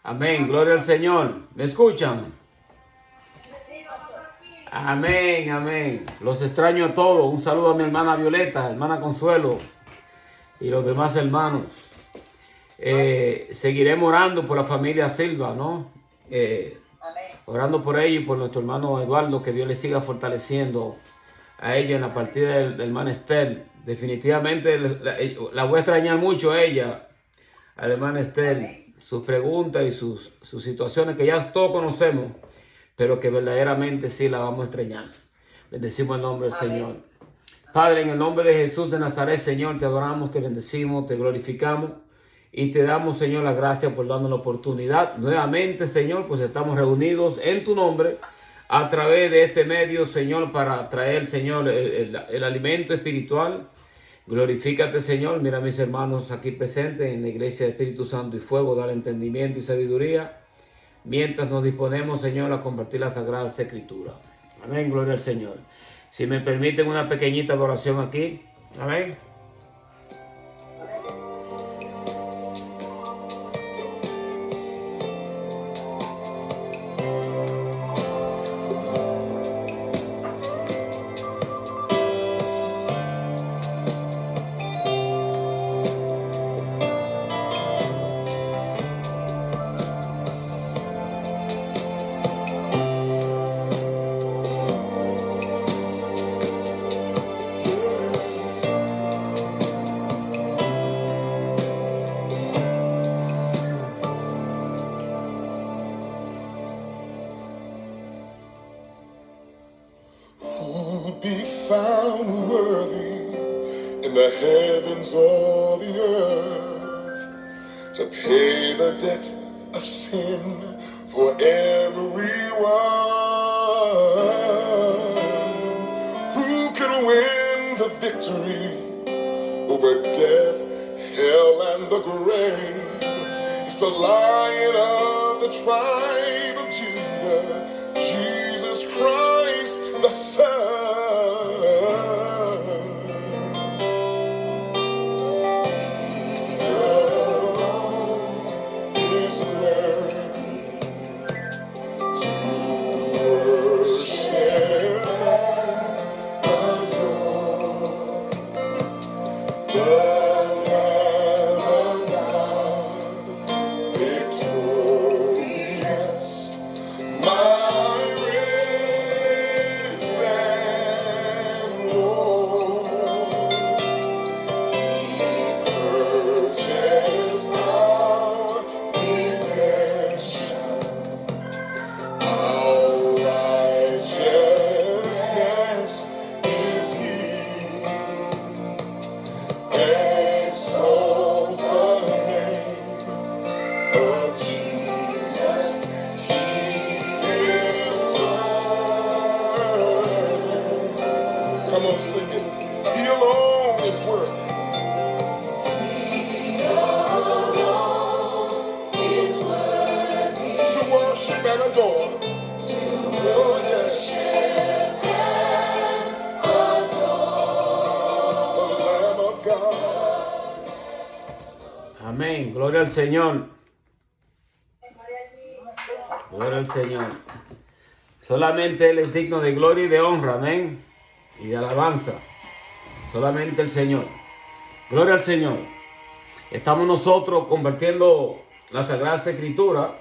Amén, gloria al Señor. ¿Me escuchan? Amén, amén. Los extraño a todos. Un saludo a mi hermana Violeta, hermana Consuelo y los demás hermanos. Seguiremos orando por la familia Silva, ¿no? Orando por ellos y por nuestro hermano Eduardo, que Dios le siga fortaleciendo a ella en la partida del hermano Estel. Definitivamente la voy a extrañar mucho a ella, al hermano Estel, sus preguntas y sus situaciones que ya todos conocemos, pero que verdaderamente sí la vamos a extrañar. Bendecimos el nombre del Señor. Padre, en el nombre de Jesús de Nazaret, Señor, te adoramos, te bendecimos, te glorificamos y te damos, Señor, las gracias por darnos la oportunidad. Nuevamente, Señor, pues estamos reunidos en tu nombre a través de este medio, Señor, para traer, Señor, el alimento espiritual. Glorifícate, Señor. Mira a mis hermanos aquí presentes en la iglesia de Espíritu Santo y Fuego. Dale entendimiento y sabiduría mientras nos disponemos, Señor, a compartir las Sagradas Escrituras. Amén, gloria al Señor. Si me permiten una pequeñita adoración aquí. Amén. Would be found worthy in the heavens or the earth to pay the debt of sin for everyone. Who can win the victory over death, hell, and the grave? It's the Lion of the tribe of Judah, Jesus Christ, the Son. He alone is worthy to worship and adore. The Lamb of God, victorious, my risen Lord. He purchased our redemption, our righteousness is He. Exalt the name of Jesus, He is worthy. Come on, sing it. He alone is worthy. To worship and adore. Oh, yes. The Lamb of God. Amén, gloria al Señor. Gloria al Señor. Solamente Él es digno de gloria y de honra, amén, y de alabanza. Solamente el Señor. Gloria al Señor. Estamos nosotros convirtiendo la Sagrada Escritura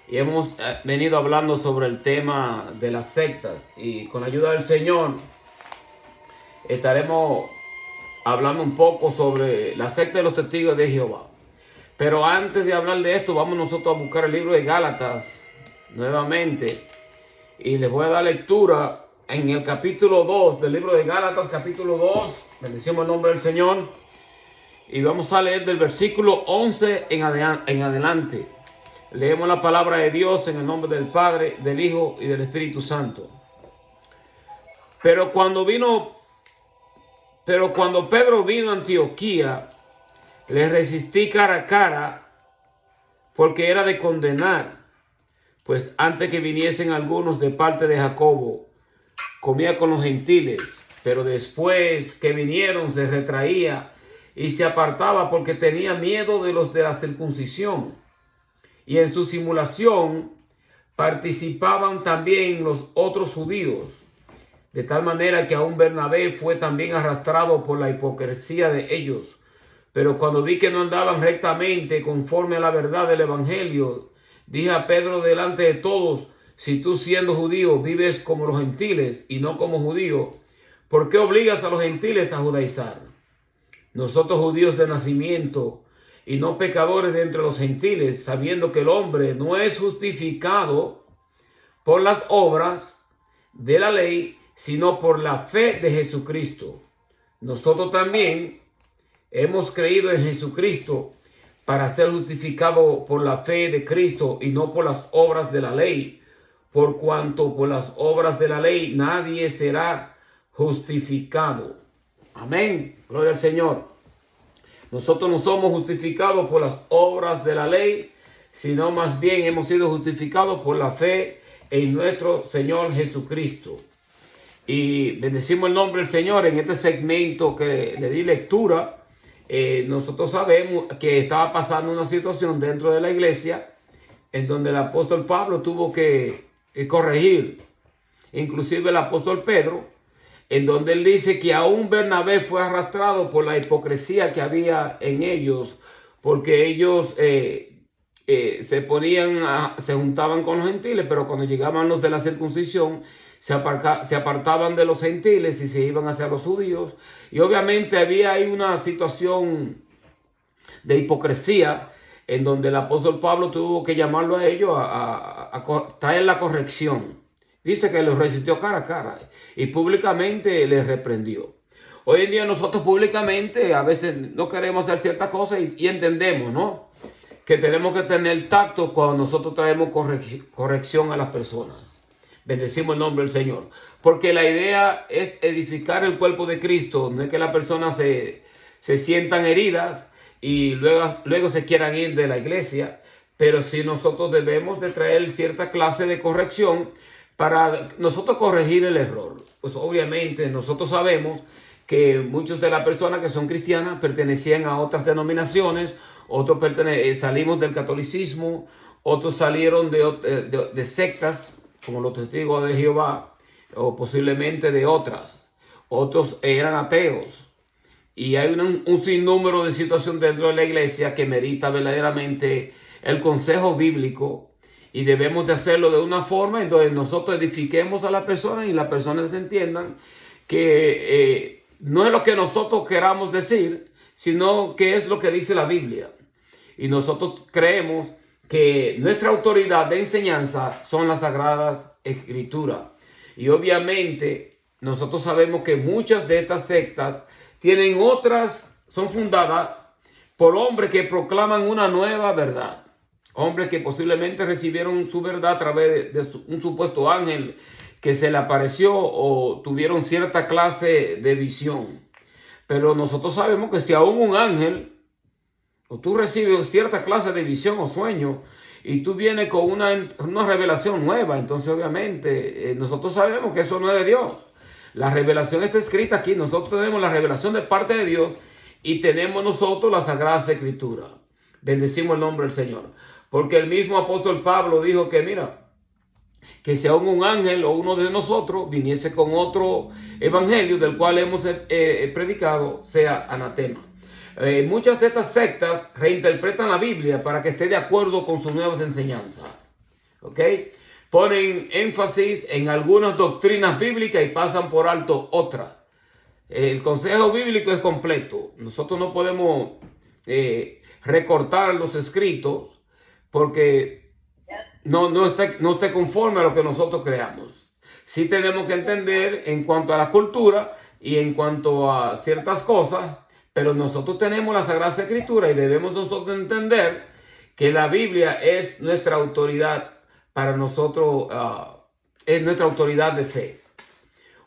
y hemos venido hablando sobre el tema de las sectas. Y con la ayuda del Señor estaremos hablando un poco sobre la secta de los testigos de Jehová. Pero antes de hablar de esto, vamos nosotros a buscar el libro de Gálatas nuevamente. Y les voy a dar lectura en el capítulo 2 del libro de Gálatas, capítulo 2. Bendecimos el nombre del Señor. Y vamos a leer del versículo 11 en adelante. Leemos la palabra de Dios en el nombre del Padre, del Hijo y del Espíritu Santo. Pero cuando Pedro vino a Antioquía, le resistí cara a cara, porque era de condenar. Pues antes que viniesen algunos de parte de Jacobo, comía con los gentiles, pero después que vinieron se retraía y se apartaba porque tenía miedo de los de la circuncisión, y en su simulación participaban también los otros judíos, de tal manera que aún Bernabé fue también arrastrado por la hipocresía de ellos. Pero cuando vi que no andaban rectamente conforme a la verdad del evangelio, dije a Pedro delante de todos: si tú, siendo judío, vives como los gentiles y no como judío, ¿por qué obligas a los gentiles a judaizar? Nosotros, judíos de nacimiento y no pecadores de entre los gentiles, sabiendo que el hombre no es justificado por las obras de la ley, sino por la fe de Jesucristo. Nosotros también hemos creído en Jesucristo para ser justificado por la fe de Cristo y no por las obras de la ley, por cuanto por las obras de la ley nadie será justificado. Amén. Gloria al Señor. Nosotros no somos justificados por las obras de la ley, sino más bien hemos sido justificados por la fe en nuestro Señor Jesucristo. Y bendecimos el nombre del Señor. En este segmento que le di lectura, nosotros sabemos que estaba pasando una situación dentro de la iglesia en donde el apóstol Pablo tuvo que corregir, inclusive el apóstol Pedro, en donde él dice que aún Bernabé fue arrastrado por la hipocresía que había en ellos, porque ellos se juntaban con los gentiles, pero cuando llegaban los de la circuncisión, se apartaban de los gentiles y se iban hacia los judíos. Y obviamente había ahí una situación de hipocresía en donde el apóstol Pablo tuvo que llamarlo a ellos a traer la corrección. Dice que los resistió cara a cara y públicamente les reprendió. Hoy en día nosotros públicamente a veces no queremos hacer ciertas cosas y entendemos, ¿no?, que tenemos que tener tacto cuando nosotros traemos corrección a las personas. Bendecimos el nombre del Señor. Porque la idea es edificar el cuerpo de Cristo. No es que las personas se sientan heridas y luego se quieran ir de la iglesia. Pero sí nosotros debemos de traer cierta clase de corrección para nosotros corregir el error. Pues obviamente nosotros sabemos que muchas de las personas que son cristianas pertenecían a otras denominaciones. Otros salimos del catolicismo. Otros salieron de sectas como los testigos de Jehová, o posiblemente de otras. Otros eran ateos. Y hay un sinnúmero de situaciones dentro de la iglesia que merita verdaderamente el consejo bíblico. Y debemos de hacerlo de una forma en donde nosotros edifiquemos a las personas y las personas entiendan que no es lo que nosotros queramos decir, sino que es lo que dice la Biblia. Y nosotros creemos que nuestra autoridad de enseñanza son las Sagradas Escrituras. Y obviamente nosotros sabemos que muchas de estas sectas tienen son fundadas por hombres que proclaman una nueva verdad. Hombres que posiblemente recibieron su verdad a través de un supuesto ángel que se le apareció o tuvieron cierta clase de visión. Pero nosotros sabemos que si aún un ángel o tú recibes cierta clase de visión o sueño y tú vienes con una revelación nueva, entonces obviamente nosotros sabemos que eso no es de Dios. La revelación está escrita aquí. Nosotros tenemos la revelación de parte de Dios y tenemos nosotros las Sagradas Escrituras. Bendecimos el nombre del Señor. Porque el mismo apóstol Pablo dijo que mira, que si aún un ángel o uno de nosotros viniese con otro evangelio del cual hemos predicado, sea anatema. Muchas de estas sectas reinterpretan la Biblia para que esté de acuerdo con sus nuevas enseñanzas. ¿Ok? Ponen énfasis en algunas doctrinas bíblicas y pasan por alto otras. El consejo bíblico es completo. Nosotros no podemos recortar los escritos porque no esté conforme a lo que nosotros creamos. Sí tenemos que entender en cuanto a la cultura y en cuanto a ciertas cosas, pero nosotros tenemos la Sagrada Escritura y debemos nosotros entender que la Biblia es nuestra autoridad para nosotros, es nuestra autoridad de fe.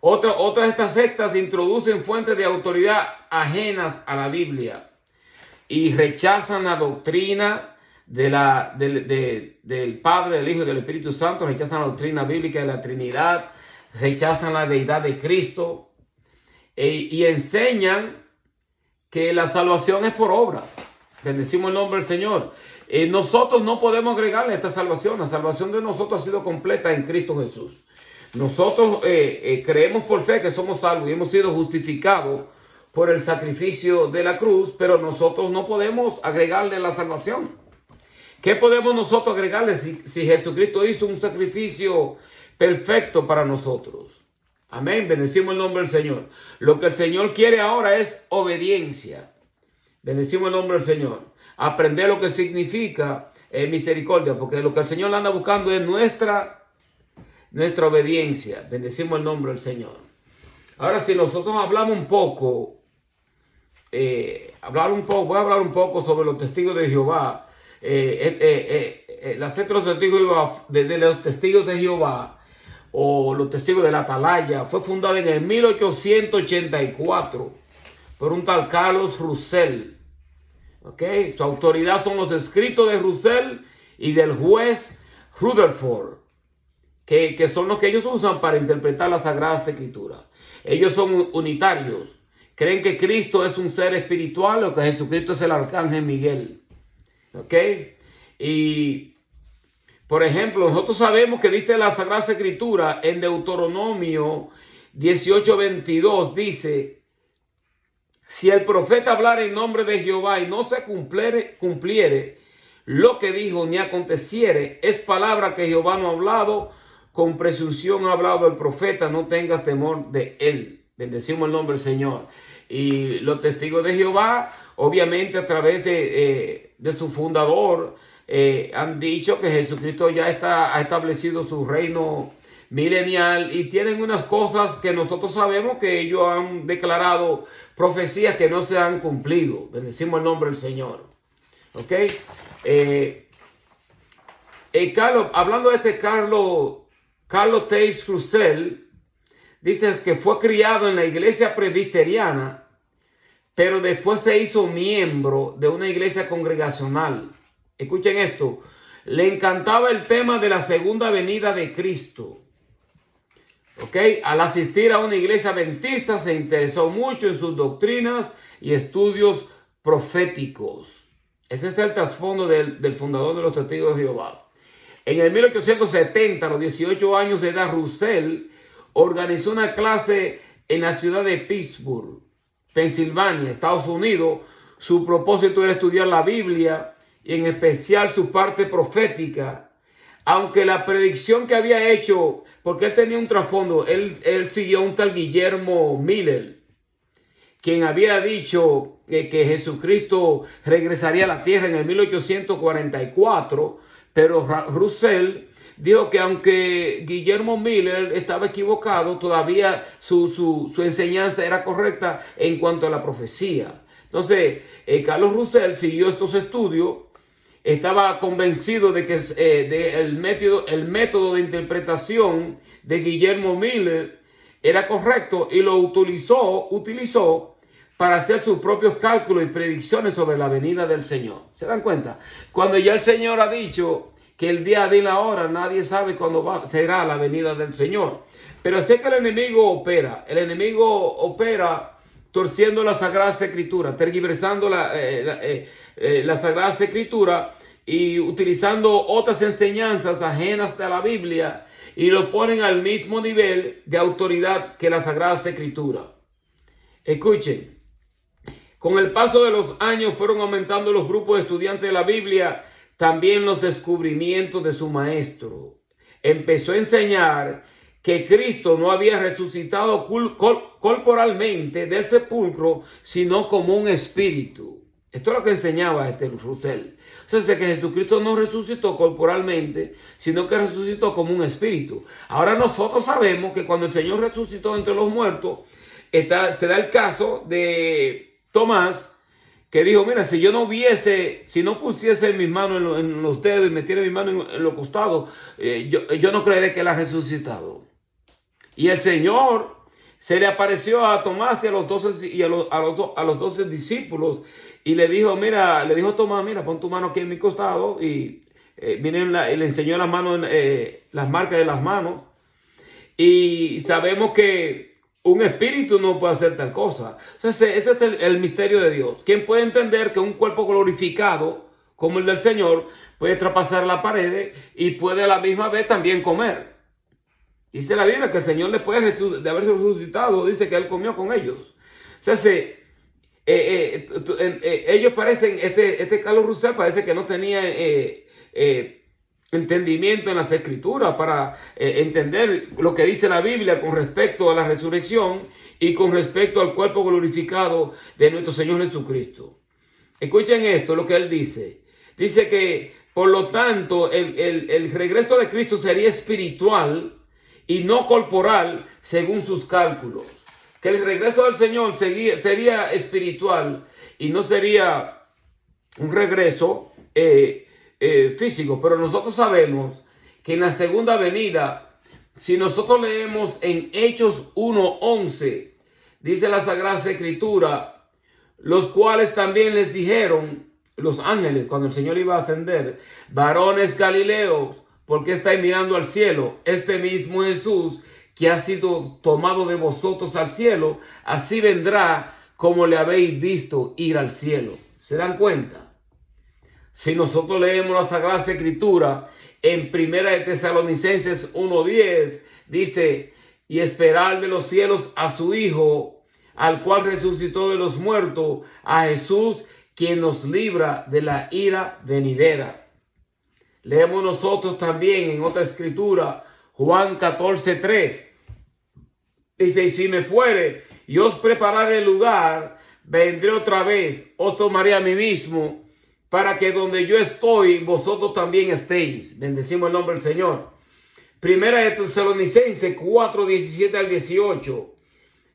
Otras de estas sectas introducen fuentes de autoridad ajenas a la Biblia y rechazan la doctrina del Padre, del Hijo y del Espíritu Santo, rechazan la doctrina bíblica de la Trinidad, rechazan la deidad de Cristo y enseñan que la salvación es por obra. Bendecimos el nombre del Señor. Nosotros no podemos agregarle a esta salvación. La salvación de nosotros ha sido completa en Cristo Jesús. Nosotros creemos por fe que somos salvos y hemos sido justificados por el sacrificio de la cruz, pero nosotros no podemos agregarle la salvación. ¿Qué podemos nosotros agregarle si Jesucristo hizo un sacrificio perfecto para nosotros? Amén. Bendecimos el nombre del Señor. Lo que el Señor quiere ahora es obediencia. Bendecimos el nombre del Señor. Aprender lo que significa misericordia, porque lo que el Señor anda buscando es nuestra obediencia. Bendecimos el nombre del Señor. Ahora, si nosotros hablamos un poco, voy a hablar un poco sobre los testigos de Jehová. La secta de los testigos de Jehová, o los testigos de la Atalaya, fue fundada en el 1884 por un tal Carlos Russell. ¿Okay? Su autoridad son los escritos de Russell y del juez Rutherford, que son los que ellos usan para interpretar las Sagradas Escrituras. Ellos son unitarios. Creen que Cristo es un ser espiritual o que Jesucristo es el arcángel Miguel. ¿Ok? Y, por ejemplo, nosotros sabemos que dice la Sagrada Escritura en Deuteronomio 18:22, dice: si el profeta hablara en nombre de Jehová y no se cumpliere lo que dijo ni aconteciere, es palabra que Jehová no ha hablado, con presunción ha hablado el profeta, no tengas temor de él. Bendecimos el nombre del Señor. Y los testigos de Jehová, obviamente a través de su fundador, han dicho que Jesucristo ya ha establecido su reino milenial, y tienen unas cosas que nosotros sabemos que ellos han declarado, profecías que no se han cumplido. Bendecimos el nombre del Señor. ¿Ok? Carlos, hablando de este Carlos Taze Russell, dice que fue criado en la iglesia presbiteriana, pero después se hizo miembro de una iglesia congregacional. Escuchen esto. Le encantaba el tema de la segunda venida de Cristo. ¿Ok? Al asistir a una iglesia adventista, se interesó mucho en sus doctrinas y estudios proféticos. Ese es el trasfondo del fundador de los Testigos de Jehová. En el 1870, a los 18 años de edad, Russell organizó una clase en la ciudad de Pittsburgh, Pensilvania, Estados Unidos. Su propósito era estudiar la Biblia y en especial su parte profética. Aunque la predicción que había hecho, porque él tenía un trasfondo, él siguió a un tal Guillermo Miller, quien había dicho que Jesucristo regresaría a la tierra en el 1844, pero Russell dijo que aunque Guillermo Miller estaba equivocado, todavía su enseñanza era correcta en cuanto a la profecía. Entonces, Carlos Russell siguió estos estudios. Estaba convencido de que el método de interpretación de Guillermo Miller era correcto, y lo utilizó para hacer sus propios cálculos y predicciones sobre la venida del Señor. ¿Se dan cuenta? Cuando ya el Señor ha dicho que el día de la hora, nadie sabe cuándo será la venida del Señor. Pero sé que el enemigo opera. El enemigo opera torciendo la Sagrada Escritura, tergiversando la Sagrada Escritura y utilizando otras enseñanzas ajenas a la Biblia, y lo ponen al mismo nivel de autoridad que la Sagrada Escritura. Escuchen, con el paso de los años fueron aumentando los grupos de estudiantes de la Biblia, también los descubrimientos de su maestro. Empezó a enseñar que Cristo no había resucitado corporalmente del sepulcro, sino como un espíritu. Esto es lo que enseñaba Russell. O sea, que Jesucristo no resucitó corporalmente, sino que resucitó como un espíritu. Ahora nosotros sabemos que cuando el Señor resucitó entre los muertos, se da el caso de Tomás, que dijo: mira, si no pusiese mis manos en los dedos y metiera mis manos en los costados, yo no creeré que él ha resucitado. Y el Señor se le apareció a Tomás y a los 12 discípulos, y le dijo a Tomás: mira, pon tu mano aquí en mi costado, y le enseñó las manos, las marcas de las manos. Y sabemos que un espíritu no puede hacer tal cosa. O sea, ese es el misterio de Dios. ¿Quién puede entender que un cuerpo glorificado como el del Señor puede traspasar la pared y puede a la misma vez también comer? Dice la Biblia que el Señor, después de haberse resucitado, dice que Él comió con ellos. O sea, ellos parecen, Carlos Roussel parece que no tenía entendimiento en las Escrituras para entender lo que dice la Biblia con respecto a la resurrección y con respecto al cuerpo glorificado de nuestro Señor Jesucristo. Escuchen esto, lo que Él dice. Dice que, por lo tanto, el regreso de Cristo sería espiritual y no corporal según sus cálculos. Que el regreso del Señor sería espiritual y no sería un regreso físico. Pero nosotros sabemos que en la segunda venida, si nosotros leemos en Hechos 1:11, dice la Sagrada Escritura, los cuales también les dijeron, los ángeles, cuando el Señor iba a ascender, varones galileos, ¿por qué estáis mirando al cielo? Este mismo Jesús que ha sido tomado de vosotros al cielo, así vendrá como le habéis visto ir al cielo. ¿Se dan cuenta? Si nosotros leemos la Sagrada Escritura en 1 de Tesalonicenses 1:10, dice, y esperar de los cielos a su Hijo, al cual resucitó de los muertos, a Jesús, quien nos libra de la ira venidera. Leemos nosotros también en otra escritura, Juan 14:3. Dice, y si me fuere y os prepararé el lugar, vendré otra vez, os tomaré a mí mismo, para que donde yo estoy, vosotros también estéis. Bendecimos el nombre del Señor. Primera de Tesalonicenses 4:17-18.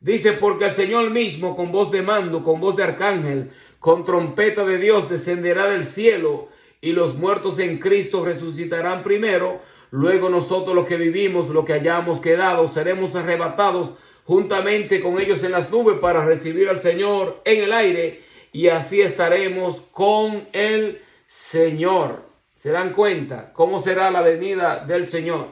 Dice, porque el Señor mismo, con voz de mando, con voz de arcángel, con trompeta de Dios, descenderá del cielo, y los muertos en Cristo resucitarán primero. Luego nosotros los que vivimos, los que hayamos quedado, seremos arrebatados juntamente con ellos en las nubes para recibir al Señor en el aire, y así estaremos con el Señor. ¿Se dan cuenta cómo será la venida del Señor?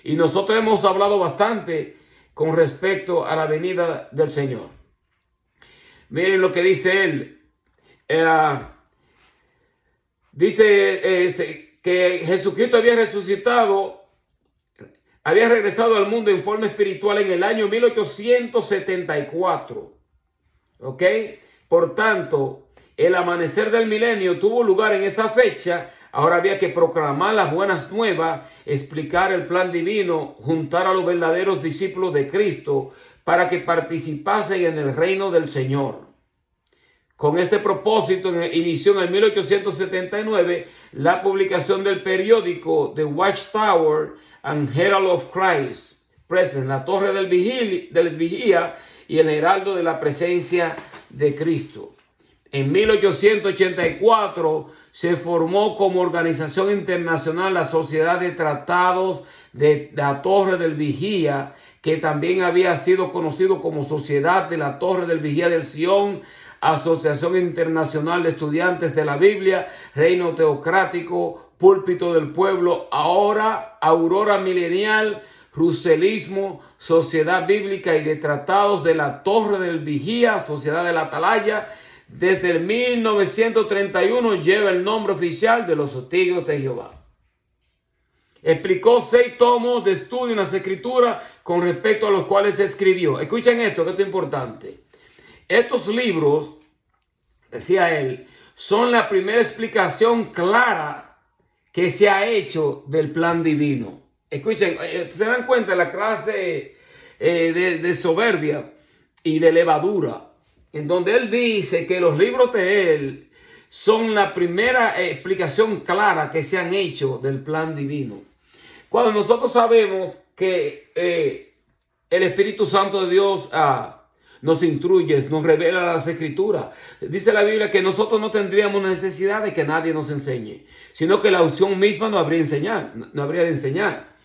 Y nosotros hemos hablado bastante con respecto a la venida del Señor. Miren lo que dice él. Dice que Jesucristo había resucitado, había regresado al mundo en forma espiritual en el año 1874. ¿Ok? Por tanto, el amanecer del milenio tuvo lugar en esa fecha. Ahora había que proclamar las buenas nuevas, explicar el plan divino, juntar a los verdaderos discípulos de Cristo para que participasen en el reino del Señor. Con este propósito inició en el 1879 la publicación del periódico The Watchtower and Herald of Christ Present, la Torre del Vigía y el Heraldo de la Presencia de Cristo. En 1884 se formó como organización internacional la Sociedad de Tratados de la Torre del Vigía, que también había sido conocido como Sociedad de la Torre del Vigía del Sion, Asociación Internacional de Estudiantes de la Biblia, Reino Teocrático, Púlpito del Pueblo, ahora Aurora Milenial, Russelismo, Sociedad Bíblica y de Tratados de la Torre del Vigía, Sociedad de la Atalaya. Desde el 1931 lleva el nombre oficial de los Testigos de Jehová. Explicó 6 tomos de estudio en las Escrituras con respecto a los cuales se escribió. Escuchen esto, que esto es importante. Estos libros, decía él, son la primera explicación clara que se ha hecho del plan divino. Escuchen, se dan cuenta de la clase de soberbia y de levadura, en donde él dice que los libros de él son la primera explicación clara que se han hecho del plan divino. Cuando nosotros sabemos que el Espíritu Santo de Dios nos instruye, nos revela las Escrituras. Dice la Biblia que nosotros no tendríamos necesidad de que nadie nos enseñe, sino que la unción misma nos habría de enseñar.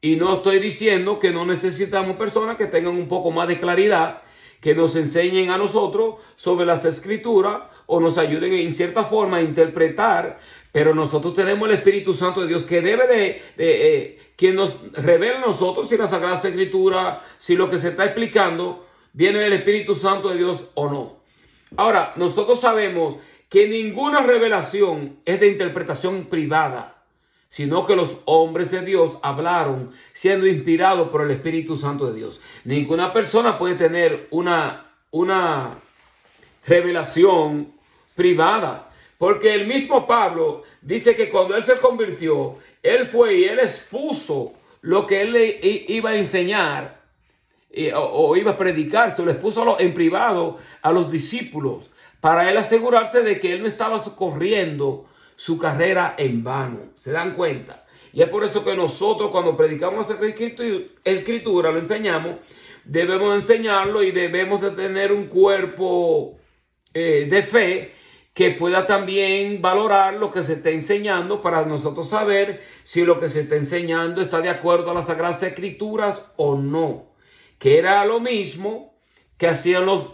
Y no estoy diciendo que no necesitamos personas que tengan un poco más de claridad, que nos enseñen a nosotros sobre las Escrituras o nos ayuden en cierta forma a interpretar, pero nosotros tenemos el Espíritu Santo de Dios que debe quien nos revela a nosotros si la Sagrada Escritura, si lo que se está explicando viene del Espíritu Santo de Dios o no. Ahora, nosotros sabemos que ninguna revelación es de interpretación privada, sino que los hombres de Dios hablaron siendo inspirados por el Espíritu Santo de Dios. Ninguna persona puede tener una revelación privada, porque el mismo Pablo dice que cuando él se convirtió, él fue y él expuso lo que él le iba a enseñar o iba a predicar. Se lo expuso en privado a los discípulos para él asegurarse de que él no estaba corriendo su carrera en vano. ¿Se dan cuenta? Y es por eso que nosotros, cuando predicamos esa escritura, lo enseñamos, debemos enseñarlo y debemos de tener un cuerpo de fe que pueda también valorar lo que se está enseñando, para nosotros saber si lo que se está enseñando está de acuerdo a las Sagradas Escrituras o no. Que era lo mismo que hacían los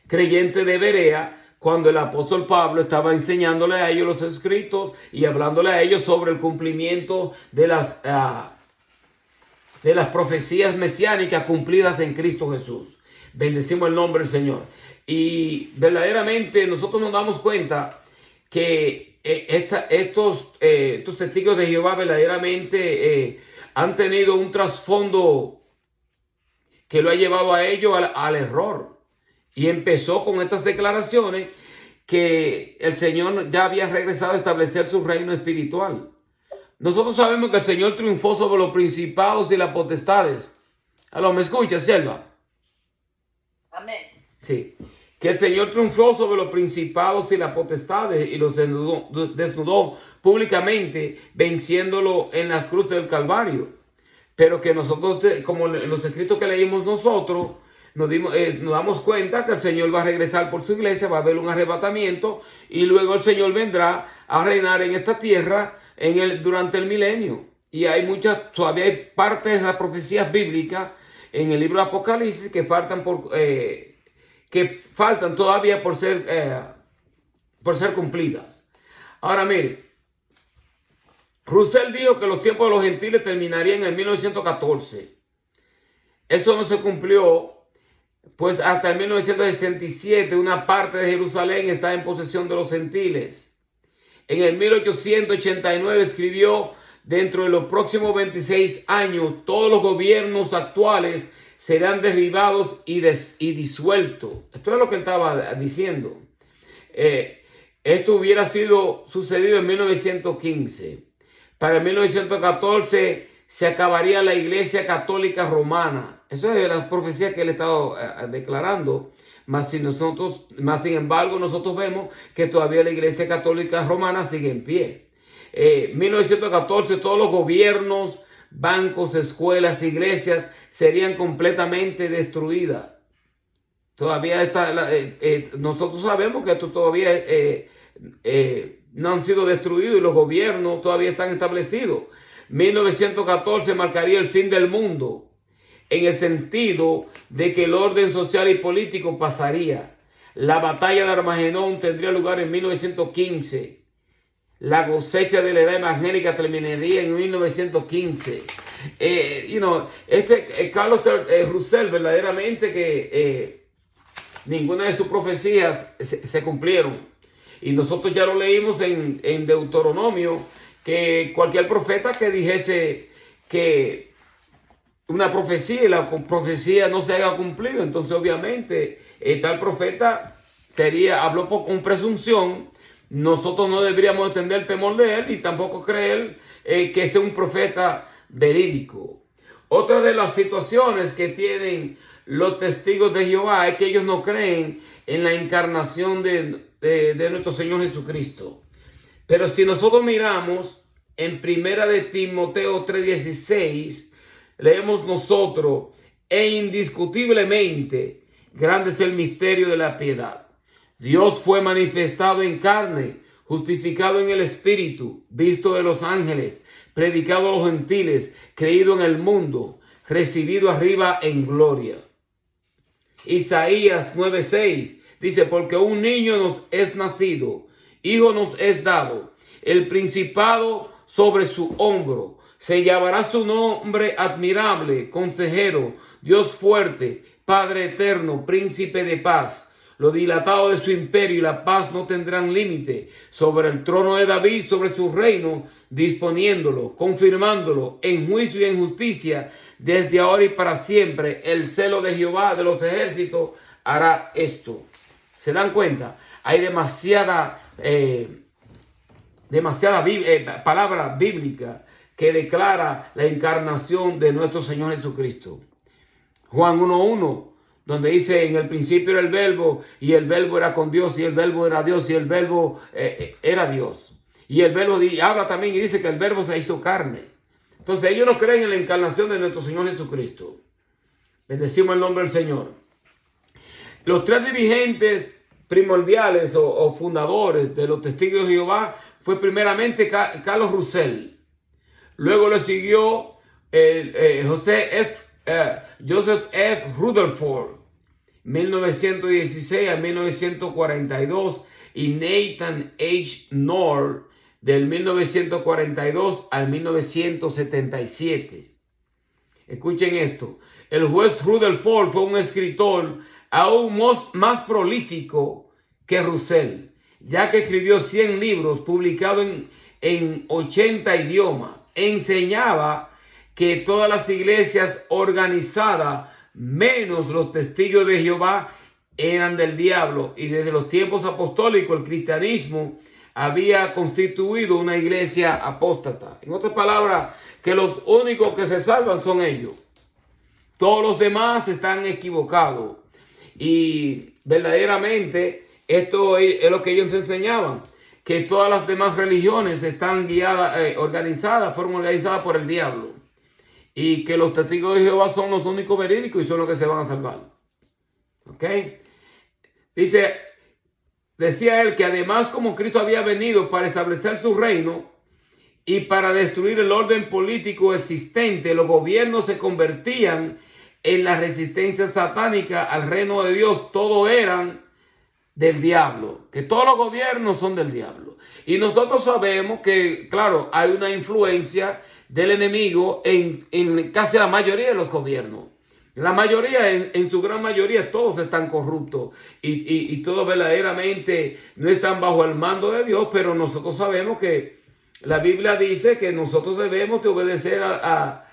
creyentes de Berea, cuando el apóstol Pablo estaba enseñándole a ellos los escritos y hablándole a ellos sobre el cumplimiento de las profecías mesiánicas cumplidas en Cristo Jesús. Bendecimos el nombre del Señor. Y verdaderamente nosotros nos damos cuenta que estos testigos de Jehová verdaderamente han tenido un trasfondo que lo ha llevado a ellos al error. Y empezó con estas declaraciones que el Señor ya había regresado a establecer su reino espiritual. Nosotros sabemos que el Señor triunfó sobre los principados y las potestades. ¿Aló, me escuchas, Selva? Amén. Sí. Que el Señor triunfó sobre los principados y las potestades y los desnudó públicamente, venciéndolo en la cruz del Calvario. Pero que nosotros, como en los escritos que leímos nosotros, nos damos cuenta que el Señor va a regresar por su iglesia, va a haber un arrebatamiento y luego el Señor vendrá a reinar en esta tierra durante el milenio. Y hay todavía hay partes de las profecías bíblicas en el libro de Apocalipsis que faltan todavía por ser cumplidas. Ahora mire, Russell dijo que los tiempos de los gentiles terminarían en 1914. Eso no se cumplió, pues hasta el 1967 una parte de Jerusalén está en posesión de los gentiles. En el 1889 escribió: dentro de los próximos 26 años todos los gobiernos actuales serán derribados y disueltos. Esto es lo que él estaba diciendo. Esto hubiera sucedido en 1915. Para el 1914 se acabaría la Iglesia Católica Romana. Eso es la profecía que él estaba declarando. Sin embargo, nosotros vemos que todavía la Iglesia Católica Romana sigue en pie. 1914, todos los gobiernos, bancos, escuelas, iglesias serían completamente destruidas. Todavía nosotros sabemos que esto todavía no han sido destruidos y los gobiernos todavía están establecidos. 1914 marcaría el fin del mundo, en el sentido de que el orden social y político pasaría. La batalla de Armagedón tendría lugar en 1915. La cosecha de la edad evangélica terminaría en 1915. Carlos Russell, verdaderamente que ninguna de sus profecías se cumplieron. Y nosotros ya lo leímos en Deuteronomio, que cualquier profeta que dijese que una profecía y la profecía no se haya cumplido, entonces obviamente tal profeta habló con presunción. Nosotros no deberíamos tener temor de él y tampoco creer que sea un profeta verídico. Otra de las situaciones que tienen los testigos de Jehová es que ellos no creen en la encarnación de nuestro Señor Jesucristo. Pero si nosotros miramos en Primera de Timoteo 3:16, leemos nosotros: e indiscutiblemente grande es el misterio de la piedad. Dios fue manifestado en carne, justificado en el Espíritu, visto de los ángeles, predicado a los gentiles, creído en el mundo, recibido arriba en gloria. Isaías 9:6 dice: porque un niño nos es nacido, hijo nos es dado, el principado sobre su hombro, Se llamará su nombre admirable, consejero, Dios fuerte, Padre eterno, príncipe de paz. Lo dilatado de su imperio y la paz no tendrán límite sobre el trono de David, sobre su reino, disponiéndolo, confirmándolo en juicio y en justicia, desde ahora y para siempre. El celo de Jehová de los ejércitos hará esto. ¿Se dan cuenta? Hay demasiada palabra bíblica que declara la encarnación de nuestro Señor Jesucristo. Juan 1:1, donde dice: en el principio era el verbo, y el verbo era con Dios, y el verbo era Dios, y el verbo era Dios. Y el verbo habla también y dice que el verbo se hizo carne. Entonces ellos no creen en la encarnación de nuestro Señor Jesucristo. Bendecimos el nombre del Señor. Los tres dirigentes primordiales o fundadores de los Testigos de Jehová fue primeramente Carlos Russell. Luego le siguió Joseph F. Rutherford, 1916 a 1942, y Nathan H. Knorr, del 1942 al 1977. Escuchen esto. El juez Rutherford fue un escritor aún más prolífico que Russell, ya que escribió 100 libros publicados en 80 idiomas. Enseñaba que todas las iglesias organizadas, menos los Testigos de Jehová, eran del diablo, y desde los tiempos apostólicos el cristianismo había constituido una iglesia apóstata. En otras palabras, que los únicos que se salvan son ellos. Todos los demás están equivocados. Y verdaderamente esto es lo que ellos enseñaban, que todas las demás religiones están fueron organizadas por el diablo, y que los Testigos de Jehová son los únicos verídicos y son los que se van a salvar. ¿Ok? Decía él que además, como Cristo había venido para establecer su reino y para destruir el orden político existente, los gobiernos se convertían en la resistencia satánica al reino de Dios. Todos eran del diablo, que todos los gobiernos son del diablo. Y nosotros sabemos que, claro, hay una influencia del enemigo en casi la mayoría de los gobiernos. La mayoría, en su gran mayoría, todos están corruptos y todos verdaderamente no están bajo el mando de Dios, pero nosotros sabemos que la Biblia dice que nosotros debemos de obedecer a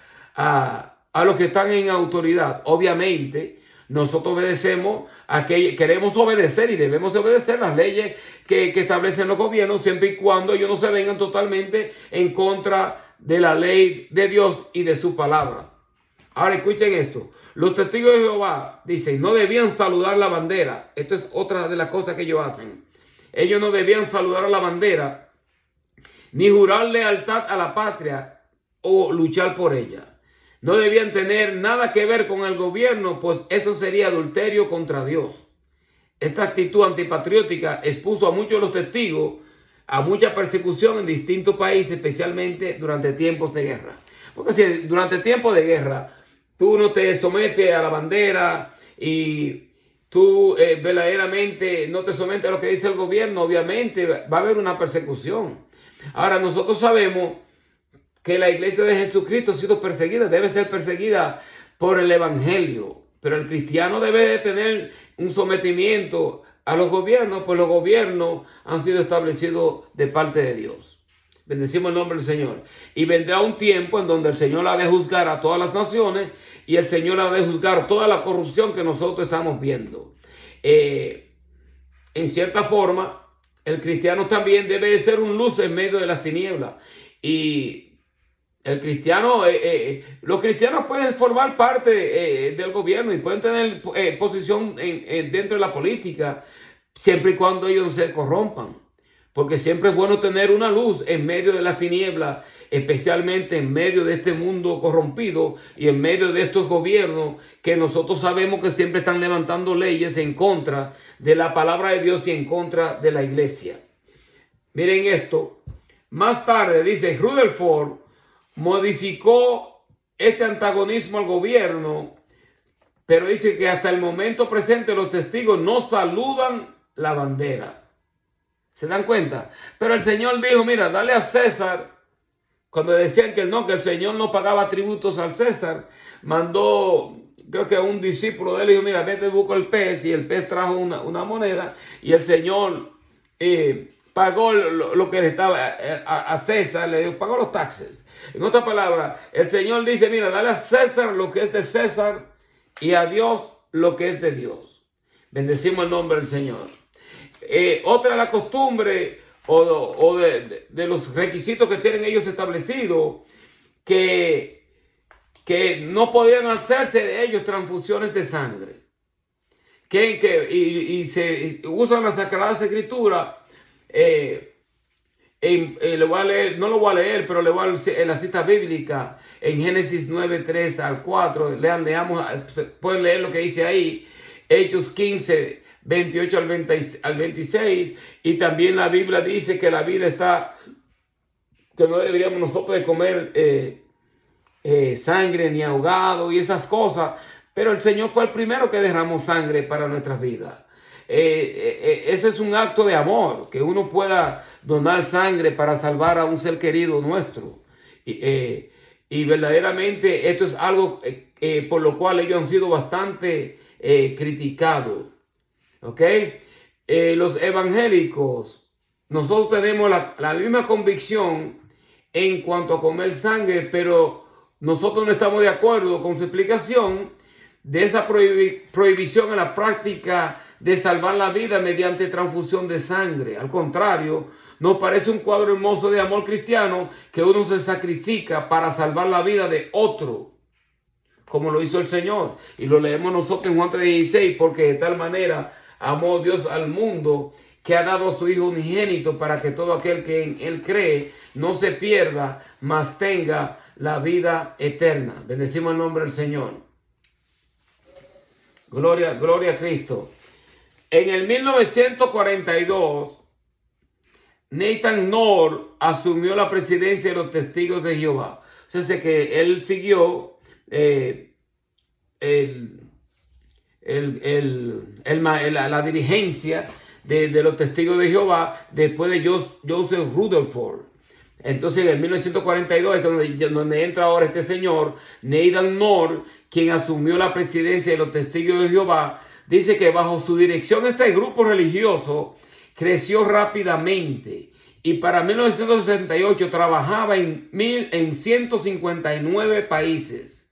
los que están en autoridad. Obviamente, nosotros obedecemos queremos obedecer y debemos de obedecer las leyes que establecen los gobiernos, siempre y cuando ellos no se vengan totalmente en contra de la ley de Dios y de su palabra. Ahora escuchen esto. Los Testigos de Jehová, dicen, no debían saludar la bandera. Esto es otra de las cosas que ellos hacen. Ellos no debían saludar a la bandera, ni jurar lealtad a la patria o luchar por ella. No debían tener nada que ver con el gobierno, pues eso sería adulterio contra Dios. Esta actitud antipatriótica expuso a muchos de los testigos a mucha persecución en distintos países, especialmente durante tiempos de guerra. Porque si durante tiempos de guerra tú no te sometes a la bandera y tú verdaderamente no te sometes a lo que dice el gobierno, obviamente va a haber una persecución. Ahora, nosotros sabemos que la iglesia de Jesucristo ha sido perseguida, debe ser perseguida por el evangelio, pero el cristiano debe de tener un sometimiento a los gobiernos, pues los gobiernos han sido establecidos de parte de Dios. Bendecimos el nombre del Señor. Y vendrá un tiempo en donde el Señor ha de juzgar a todas las naciones y el Señor ha de juzgar toda la corrupción que nosotros estamos viendo. En cierta forma, el cristiano también debe de ser un luz en medio de las tinieblas. Y el cristiano, los cristianos pueden formar parte del gobierno y pueden tener posición dentro de la política, siempre y cuando ellos no se corrompan. Porque siempre es bueno tener una luz en medio de las tinieblas, especialmente en medio de este mundo corrompido y en medio de estos gobiernos que nosotros sabemos que siempre están levantando leyes en contra de la palabra de Dios y en contra de la iglesia. Miren esto. Más tarde, dice, Rutherford modificó este antagonismo al gobierno, pero dice que hasta el momento presente los testigos no saludan la bandera. ¿Se dan cuenta? Pero el Señor dijo, mira, dale a César cuando decían que no, que el Señor no pagaba tributos al César, mandó, creo que a un discípulo de él, dijo, mira, vete, busca el pez, y el pez trajo una moneda, y el Señor pagó lo que le estaba a César, le pagó los taxes. En otras palabras, el Señor dice, mira, dale a César lo que es de César y a Dios lo que es de Dios. Bendecimos el nombre del Señor. Otra de las costumbres o de los requisitos que tienen ellos establecidos, que no podían hacerse de ellos transfusiones de sangre. Y se usan las Sagradas Escrituras. Le voy a leer, no lo voy a leer, pero le voy a leer en la cita bíblica en Génesis 9, 3 al 4. Leamos, pueden leer lo que dice ahí. Hechos 15, 28 al 26. Y también la Biblia dice que la vida está, que no deberíamos nosotros de comer sangre ni ahogado y esas cosas. Pero el Señor fue el primero que derramó sangre para nuestras vidas. Ese es un acto de amor, que uno pueda donar sangre para salvar a un ser querido nuestro. Y verdaderamente esto es algo por lo cual ellos han sido bastante criticados. ¿Ok? Los evangélicos, nosotros tenemos la misma convicción en cuanto a comer sangre, pero nosotros no estamos de acuerdo con su explicación de esa prohibición en la práctica de salvar la vida mediante transfusión de sangre. Al contrario, nos parece un cuadro hermoso de amor cristiano que uno se sacrifica para salvar la vida de otro, como lo hizo el Señor. Y lo leemos nosotros en Juan 3:16, porque de tal manera amó Dios al mundo que ha dado a su Hijo unigénito para que todo aquel que en Él cree no se pierda, mas tenga la vida eterna. Bendecimos el nombre del Señor. Gloria a Cristo. En el 1942, Nathan Knorr asumió la presidencia de los Testigos de Jehová. O sea, que él siguió la dirigencia de los Testigos de Jehová después de Joseph Rutherford. Entonces en el 1942 es donde entra ahora este señor, Nathan Knorr, quien asumió la presidencia de los Testigos de Jehová. Dice que bajo su dirección este grupo religioso creció rápidamente y para 1968 trabajaba en 159 países.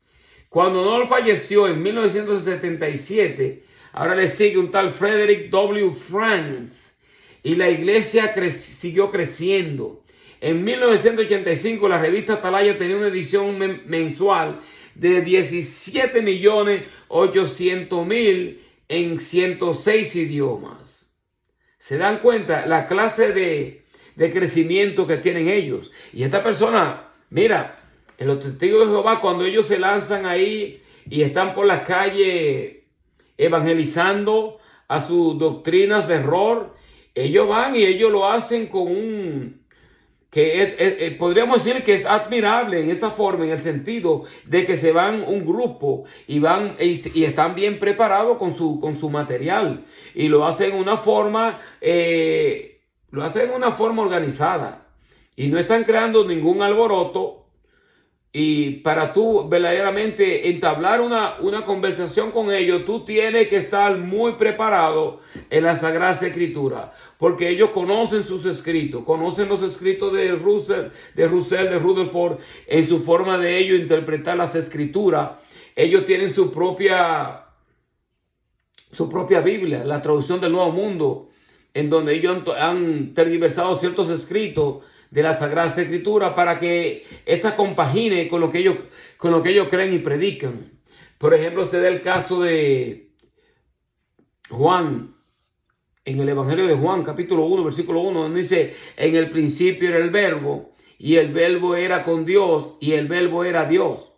Cuando Knorr falleció en 1977, ahora le sigue un tal Frederick W. Franz y la iglesia siguió creciendo. En 1985 la revista Atalaya tenía una edición mensual de 17.800.000 en 106 idiomas. ¿Se dan cuenta la clase de crecimiento que tienen ellos? Y esta persona, mira, en los Testigos de Jehová, cuando ellos se lanzan ahí y están por las calles evangelizando a sus doctrinas de error, ellos van y ellos lo hacen con podríamos decir que es admirable en esa forma, en el sentido de que se van un grupo y van y están bien preparados con su material y lo hacen de una forma organizada y no están creando ningún alboroto. Y para tú verdaderamente entablar una conversación con ellos, tú tienes que estar muy preparado en la Sagrada Escritura, porque ellos conocen sus escritos, conocen los escritos de Rutherford, en su forma de ellos interpretar las Escrituras. Ellos tienen su propia Biblia, la traducción del Nuevo Mundo, en donde ellos han tergiversado ciertos escritos de la Sagrada Escritura para que esta compagine con lo que ellos creen y predican. Por ejemplo, se da el caso de Juan, en el Evangelio de Juan, capítulo 1, versículo 1, donde dice: en el principio era el verbo, y el verbo era con Dios, y el verbo era Dios.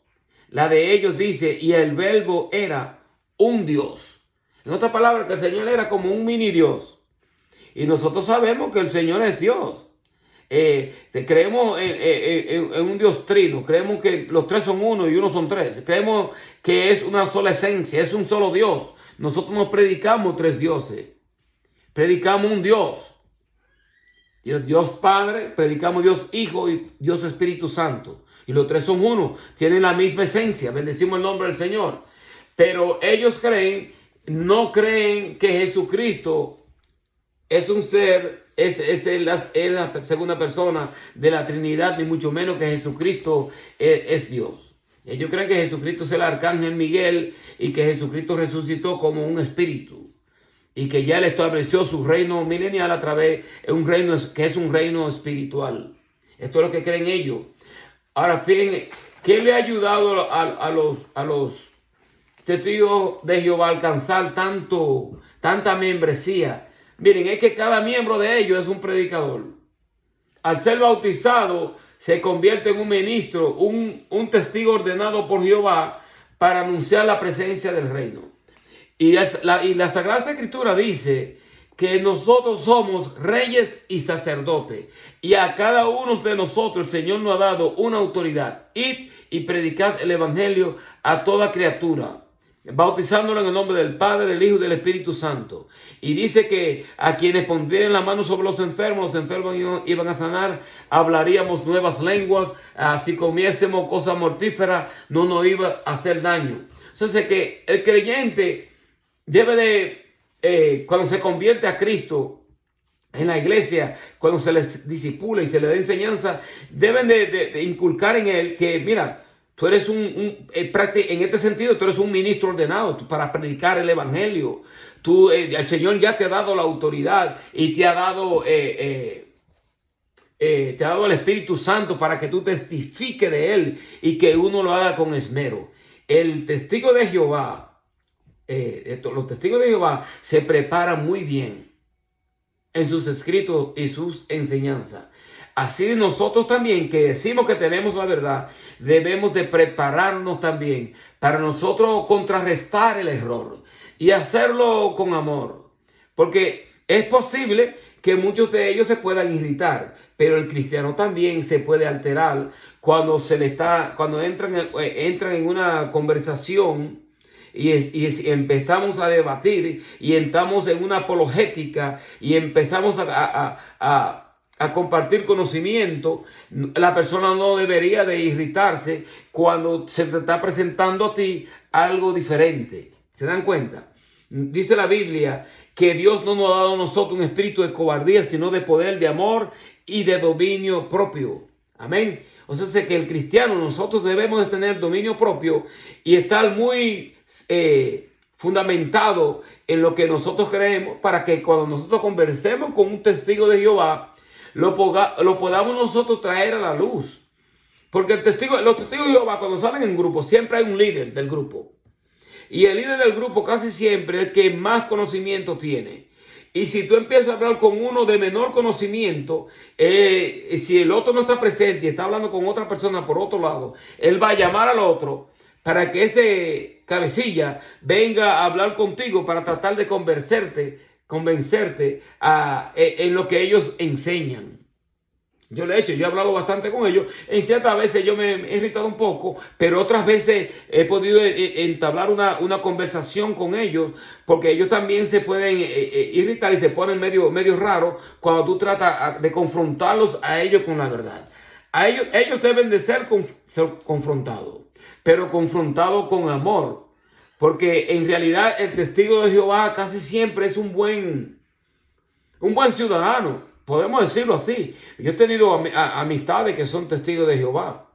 La de ellos dice: y el verbo era un Dios. En otras palabras, que el Señor era como un mini Dios. Y nosotros sabemos que el Señor es Dios. Creemos en un Dios trino, creemos que los tres son uno y uno son tres, creemos que es una sola esencia, es un solo Dios. Nosotros no predicamos tres dioses, predicamos un Dios. Dios Padre, predicamos Dios Hijo y Dios Espíritu Santo. Y los tres son uno, tienen la misma esencia. Bendecimos el nombre del Señor. Pero ellos no creen que Jesucristo es un ser, es la segunda persona de la Trinidad, ni mucho menos que Jesucristo es Dios. Ellos creen que Jesucristo es el arcángel Miguel y que Jesucristo resucitó como un espíritu y que ya le estableció su reino milenial a través de un reino que es un reino espiritual. Esto es lo que creen ellos. Ahora, fíjense, ¿qué le ha ayudado a los testigos de Jehová a alcanzar tanta membresía? Miren, es que cada miembro de ellos es un predicador. Al ser bautizado, se convierte en un ministro, un testigo ordenado por Jehová para anunciar la presencia del reino. Y la Sagrada Escritura dice que nosotros somos reyes y sacerdotes. Y a cada uno de nosotros el Señor nos ha dado una autoridad. Id y predicad el Evangelio a toda criatura, bautizándolo en el nombre del Padre, del Hijo y del Espíritu Santo. Y dice que a quienes pondrían la mano sobre los enfermos iban a sanar, hablaríamos nuevas lenguas, si comiésemos cosas mortíferas, no nos iba a hacer daño. Entonces que el creyente debe de, cuando se convierte a Cristo en la iglesia, cuando se les disipula y se les da enseñanza, deben de inculcar en él que, mira, tú eres en este sentido, tú eres un ministro ordenado para predicar el evangelio. El Señor ya te ha dado la autoridad y te ha dado el Espíritu Santo para que tú testifiques de él y que uno lo haga con esmero. El testigo de Jehová, los testigos de Jehová se preparan muy bien en sus escritos y sus enseñanzas. Así nosotros también, que decimos que tenemos la verdad, debemos de prepararnos también para nosotros contrarrestar el error y hacerlo con amor. Porque es posible que muchos de ellos se puedan irritar, pero el cristiano también se puede alterar cuando entran en una conversación y empezamos a debatir y entramos en una apologética y empezamos a compartir conocimiento. La persona no debería de irritarse cuando se te está presentando a ti algo diferente. ¿Se dan cuenta? Dice la Biblia que Dios no nos ha dado a nosotros un espíritu de cobardía, sino de poder, de amor y de dominio propio. Amén. O sea, que el cristiano, nosotros debemos de tener dominio propio y estar muy fundamentado en lo que nosotros creemos, para que cuando nosotros conversemos con un testigo de Jehová, lo podamos nosotros traer a la luz. Porque los testigos de Jehová, cuando salen en grupo, siempre hay un líder del grupo. Y el líder del grupo casi siempre es el que más conocimiento tiene. Y si tú empiezas a hablar con uno de menor conocimiento, si el otro no está presente y está hablando con otra persona por otro lado, él va a llamar al otro para que ese cabecilla venga a hablar contigo para tratar de convencerte en lo que ellos enseñan. Yo lo he hecho, yo he hablado bastante con ellos. En ciertas veces yo me he irritado un poco, pero otras veces he podido entablar una conversación con ellos, porque ellos también se pueden irritar y se ponen medio raros cuando tú tratas de confrontarlos a ellos con la verdad. Ellos deben de ser confrontados, pero confrontados con amor, porque en realidad el testigo de Jehová casi siempre es un buen ciudadano. Podemos decirlo así. Yo he tenido amistades que son testigos de Jehová.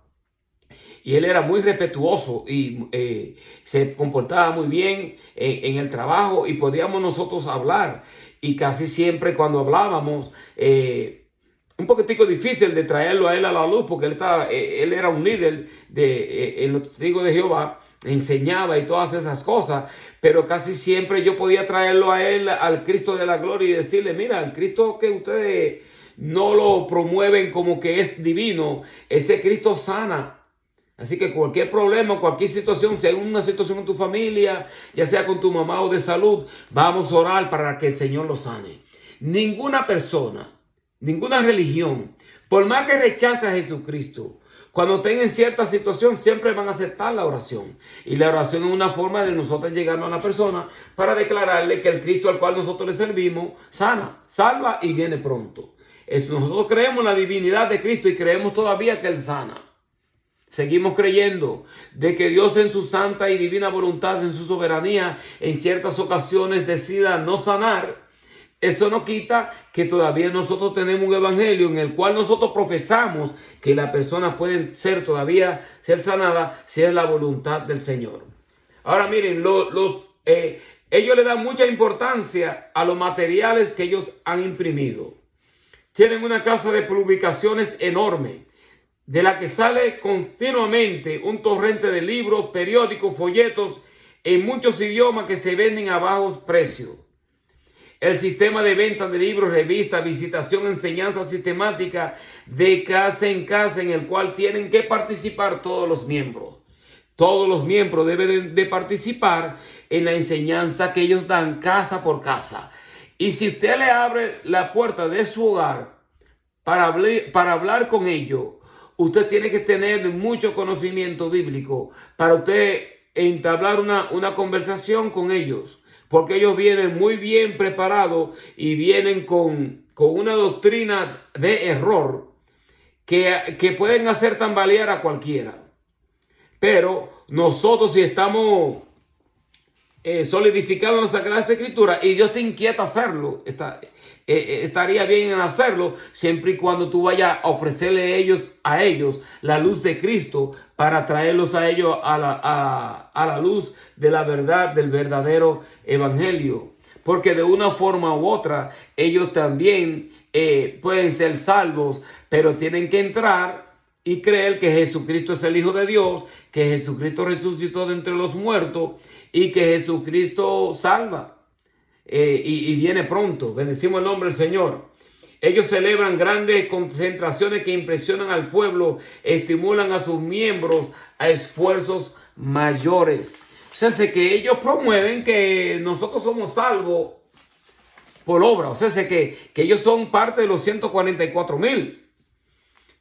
Y él era muy respetuoso y se comportaba muy bien en el trabajo y podíamos nosotros hablar. Y casi siempre cuando hablábamos, un poquitico difícil de traerlo a él a la luz, porque él era un líder en los testigos de Jehová, enseñaba y todas esas cosas, pero casi siempre yo podía traerlo a él, al Cristo de la gloria, y decirle: mira, el Cristo que ustedes no lo promueven como que es divino, ese Cristo sana. Así que cualquier problema, cualquier situación, si hay una situación en tu familia, ya sea con tu mamá o de salud, vamos a orar para que el Señor lo sane. Ninguna persona, ninguna religión, por más que rechace a Jesucristo, cuando tengan cierta situación, siempre van a aceptar la oración. Y la oración es una forma de nosotros llegar a la persona para declararle que el Cristo al cual nosotros le servimos sana, salva y viene pronto. Nosotros creemos en la divinidad de Cristo y creemos todavía que Él sana. Seguimos creyendo de que Dios en su santa y divina voluntad, en su soberanía, en ciertas ocasiones decida no sanar. Eso no quita que todavía nosotros tenemos un evangelio en el cual nosotros profesamos que la persona puede todavía ser sanada si es la voluntad del Señor. Ahora miren, ellos le dan mucha importancia a los materiales que ellos han imprimido. Tienen una casa de publicaciones enorme, de la que sale continuamente un torrente de libros, periódicos, folletos en muchos idiomas que se venden a bajos precios. El sistema de venta de libros, revistas, visitación, enseñanza sistemática de casa en casa, en el cual tienen que participar todos los miembros. Todos los miembros deben de participar en la enseñanza que ellos dan casa por casa. Y si usted le abre la puerta de su hogar para hablar con ellos, usted tiene que tener mucho conocimiento bíblico para usted entablar una conversación con ellos. Porque ellos vienen muy bien preparados y vienen con una doctrina de error que pueden hacer tambalear a cualquiera. Pero nosotros, si estamos solidificados en la Sagrada Escritura y Dios te inquieta hacerlo, estaría bien en hacerlo siempre y cuando tú vayas a ofrecerle a ellos la luz de Cristo para traerlos a ellos a la luz de la verdad del verdadero evangelio. Porque de una forma u otra ellos también pueden ser salvos, pero tienen que entrar y creer que Jesucristo es el Hijo de Dios, que Jesucristo resucitó de entre los muertos y que Jesucristo salva. Y viene pronto. Bendecimos el nombre del Señor. Ellos celebran grandes concentraciones que impresionan al pueblo, estimulan a sus miembros a esfuerzos mayores. O sea, sé que ellos promueven que nosotros somos salvos por obra. O sea, sé que ellos son parte de los 144,000.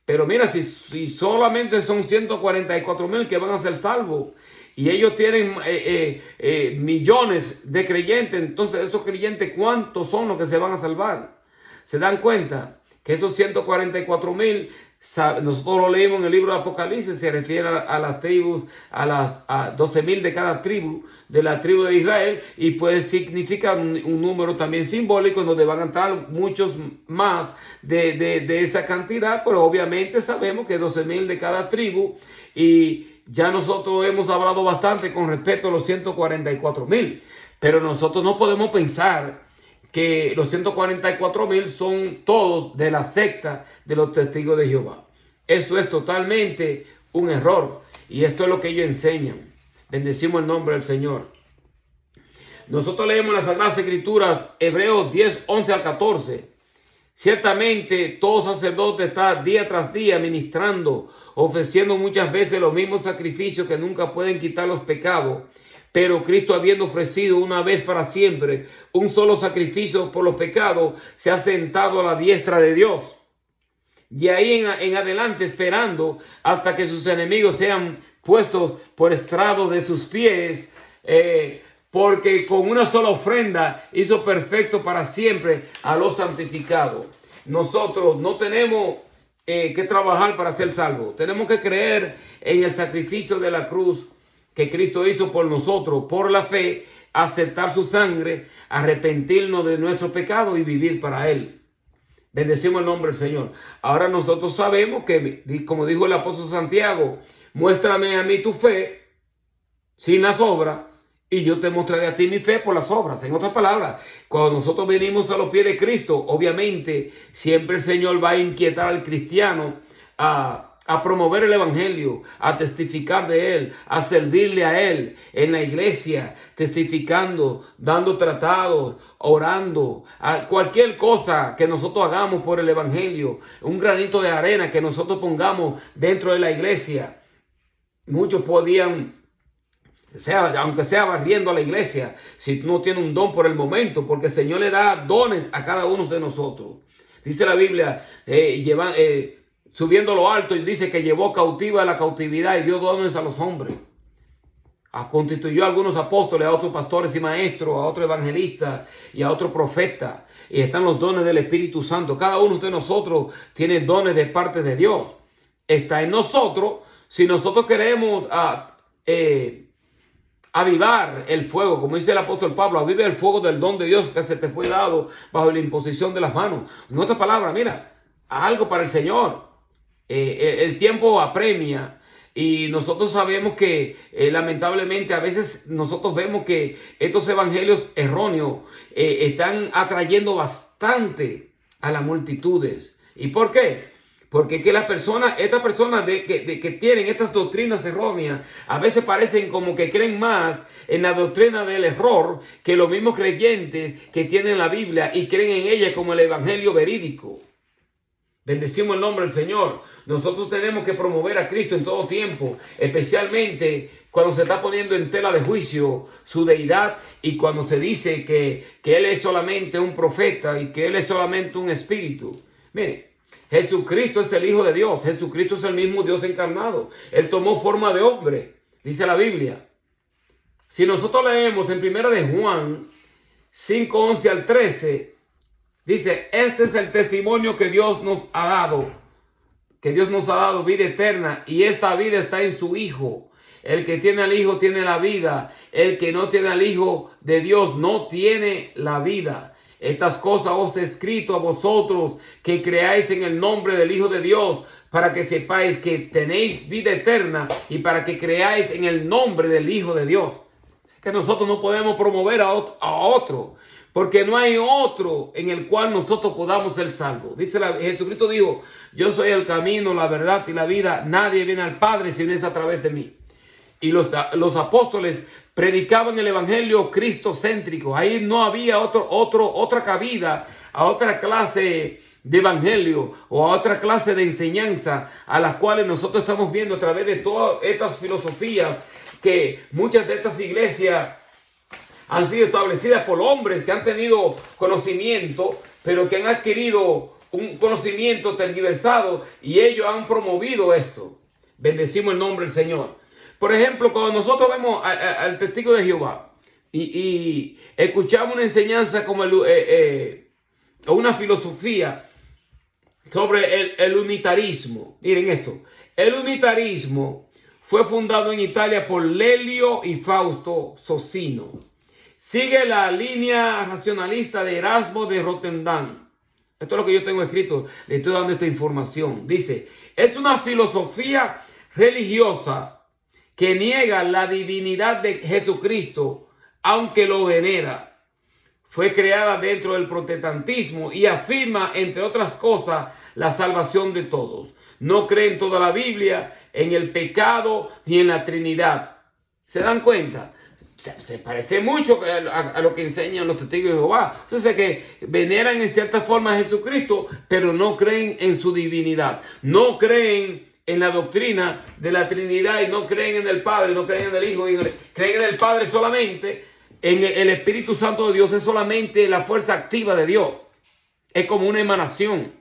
Pero mira, si solamente son 144,000 que van a ser salvos, y ellos tienen millones de creyentes, entonces esos creyentes, ¿cuántos son los que se van a salvar? ¿Se dan cuenta que esos 144,000, nosotros lo leímos en el libro de Apocalipsis, se refiere a las tribus, a 12,000 de cada tribu, de la tribu de Israel, y puede significar un número también simbólico donde van a entrar muchos más de esa cantidad, pero obviamente sabemos que 12,000 de cada tribu, y ya nosotros hemos hablado bastante con respecto a los 144,000, pero nosotros no podemos pensar que los 144,000 son todos de la secta de los testigos de Jehová. Eso es totalmente un error, y esto es lo que ellos enseñan. Bendecimos el nombre del Señor. Nosotros leemos las Sagradas Escrituras, Hebreos 10, 11 al 14. Ciertamente todo sacerdote está día tras día ministrando, ofreciendo muchas veces los mismos sacrificios que nunca pueden quitar los pecados. Pero Cristo, habiendo ofrecido una vez para siempre un solo sacrificio por los pecados, se ha sentado a la diestra de Dios. Y ahí en adelante, esperando hasta que sus enemigos sean puestos por estrado de sus pies, porque con una sola ofrenda hizo perfecto para siempre a los santificados. Nosotros no tenemos que trabajar para ser salvos. Tenemos que creer en el sacrificio de la cruz que Cristo hizo por nosotros, por la fe, aceptar su sangre, arrepentirnos de nuestro pecado y vivir para Él. Bendecimos el nombre del Señor. Ahora nosotros sabemos que, como dijo el apóstol Santiago, muéstrame a mí tu fe sin las obras, y yo te mostraré a ti mi fe por las obras. En otras palabras, cuando nosotros venimos a los pies de Cristo, obviamente siempre el Señor va a inquietar al cristiano a promover el evangelio, a testificar de Él, a servirle a Él en la iglesia, testificando, dando tratados, orando, a cualquier cosa que nosotros hagamos por el evangelio, un granito de arena que nosotros pongamos dentro de la iglesia. Muchos podían, aunque sea barriendo a la iglesia, si no tiene un don por el momento, porque el Señor le da dones a cada uno de nosotros. Dice la Biblia, subiendo lo alto, y dice que llevó cautiva la cautividad y dio dones a los hombres. constituyó a algunos apóstoles, a otros pastores y maestros, a otros evangelistas y a otros profetas. Y están los dones del Espíritu Santo. Cada uno de nosotros tiene dones de parte de Dios. Está en nosotros si nosotros queremos avivar el fuego, como dice el apóstol Pablo, aviva el fuego del don de Dios que se te fue dado bajo la imposición de las manos. En otras palabras, mira, algo para el Señor. El tiempo apremia. Y nosotros sabemos que lamentablemente a veces nosotros vemos que estos evangelios erróneos están atrayendo bastante a las multitudes. ¿Y por qué? Porque que estas personas que tienen estas doctrinas erróneas a veces parecen como que creen más en la doctrina del error que los mismos creyentes que tienen la Biblia y creen en ella como el evangelio verídico. Bendecimos el nombre del Señor. Nosotros tenemos que promover a Cristo en todo tiempo, especialmente cuando se está poniendo en tela de juicio su deidad y cuando se dice que Él es solamente un profeta y que Él es solamente un espíritu. Mire, Jesucristo es el Hijo de Dios. Jesucristo es el mismo Dios encarnado. Él tomó forma de hombre, dice la Biblia. Si nosotros leemos en 1 de Juan 5, 11 al 13, dice, este es el testimonio que Dios nos ha dado. Que Dios nos ha dado vida eterna y esta vida está en su Hijo. El que tiene al Hijo tiene la vida. El que no tiene al Hijo de Dios no tiene la vida. Estas cosas os he escrito a vosotros que creáis en el nombre del Hijo de Dios, para que sepáis que tenéis vida eterna y para que creáis en el nombre del Hijo de Dios. Es que nosotros no podemos promover a otro, porque no hay otro en el cual nosotros podamos ser salvos. Jesucristo dijo, yo soy el camino, la verdad y la vida. Nadie viene al Padre si no es a través de mí. Y los apóstoles predicaban el evangelio cristocéntrico. Ahí no había otra cabida a otra clase de evangelio o a otra clase de enseñanza a las cuales nosotros estamos viendo a través de todas estas filosofías que muchas de estas iglesias han sido establecidas por hombres que han tenido conocimiento, pero que han adquirido un conocimiento tergiversado y ellos han promovido esto. Bendecimos el nombre del Señor. Por ejemplo, cuando nosotros vemos al testigo de Jehová y escuchamos una enseñanza como una filosofía sobre el unitarismo. Miren esto. El unitarismo fue fundado en Italia por Lelio y Fausto Socino. Sigue la línea racionalista de Erasmo de Rotterdam. Esto es lo que yo tengo escrito. Le estoy dando esta información. Dice, es una filosofía religiosa que niega la divinidad de Jesucristo, aunque lo venera. Fue creada dentro del protestantismo y afirma, entre otras cosas, la salvación de todos. No cree en toda la Biblia, en el pecado ni en la Trinidad. ¿Se dan cuenta? Se parece mucho a lo que enseñan los testigos de Jehová. Entonces, que veneran en cierta forma a Jesucristo, pero no creen en su divinidad. No creen en la doctrina de la Trinidad y no creen en el Padre, no creen en el Hijo, creen en el Padre solamente. En el Espíritu Santo de Dios es solamente la fuerza activa de Dios. Es como una emanación.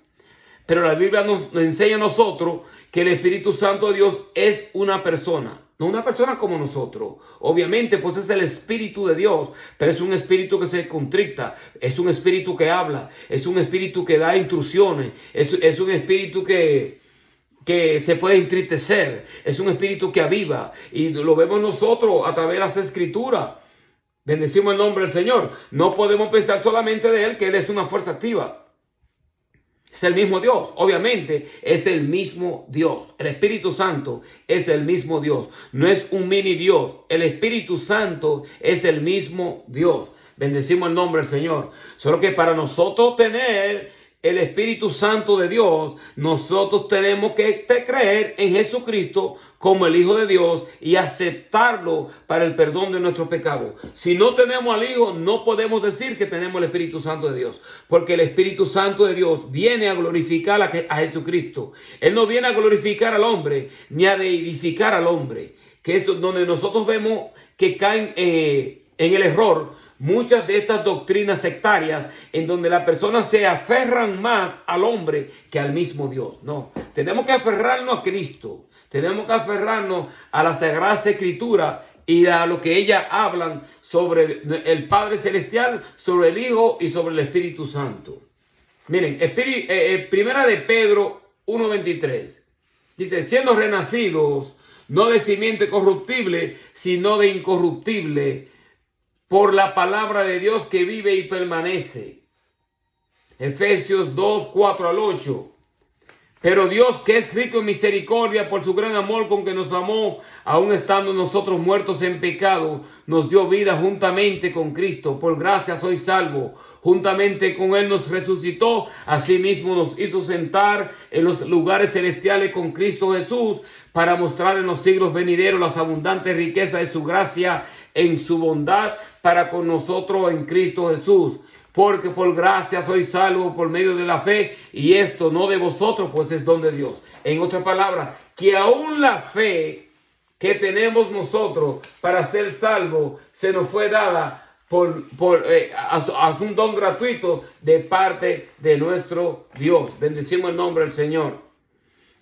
Pero la Biblia nos enseña a nosotros que el Espíritu Santo de Dios es una persona. No una persona como nosotros. Obviamente, pues es el Espíritu de Dios. Pero es un Espíritu que se contricta. Es un Espíritu que habla. Es un Espíritu que da instrucciones. Es un Espíritu que se puede entristecer. Es un Espíritu que aviva. Y lo vemos nosotros a través de las Escrituras. Bendecimos el nombre del Señor. No podemos pensar solamente de Él, que Él es una fuerza activa. Es el mismo Dios, obviamente es el mismo Dios. El Espíritu Santo es el mismo Dios. No es un mini Dios. El Espíritu Santo es el mismo Dios. Bendecimos el nombre del Señor. Solo que para nosotros tener el Espíritu Santo de Dios, nosotros tenemos que creer en Jesucristo como el Hijo de Dios y aceptarlo para el perdón de nuestros pecados. Si no tenemos al Hijo, no podemos decir que tenemos el Espíritu Santo de Dios, porque el Espíritu Santo de Dios viene a glorificar a Jesucristo. Él no viene a glorificar al hombre, ni a deidificar al hombre, que es donde nosotros vemos que caen en el error muchas de estas doctrinas sectarias, en donde las personas se aferran más al hombre que al mismo Dios. No, tenemos que aferrarnos a Cristo. Tenemos que aferrarnos a la Sagrada Escritura, y a lo que ellas hablan sobre el Padre Celestial, sobre el Hijo y sobre el Espíritu Santo. Miren, primera de Pedro 1:23. Dice, siendo renacidos, no de simiente corruptible, sino de incorruptible, por la palabra de Dios que vive y permanece. Efesios 2:4-8. Pero Dios, que es rico en misericordia, por su gran amor con que nos amó, aun estando nosotros muertos en pecado, nos dio vida juntamente con Cristo. Por gracia soy salvo. Juntamente con Él nos resucitó. Asimismo nos hizo sentar en los lugares celestiales con Cristo Jesús, para mostrar en los siglos venideros las abundantes riquezas de su gracia en su bondad para con nosotros en Cristo Jesús. Porque por gracia soy salvo por medio de la fe, y esto no de vosotros, pues es don de Dios. En otras palabras, que aún la fe que tenemos nosotros para ser salvos se nos fue dada a un don gratuito de parte de nuestro Dios. Bendecimos el nombre del Señor.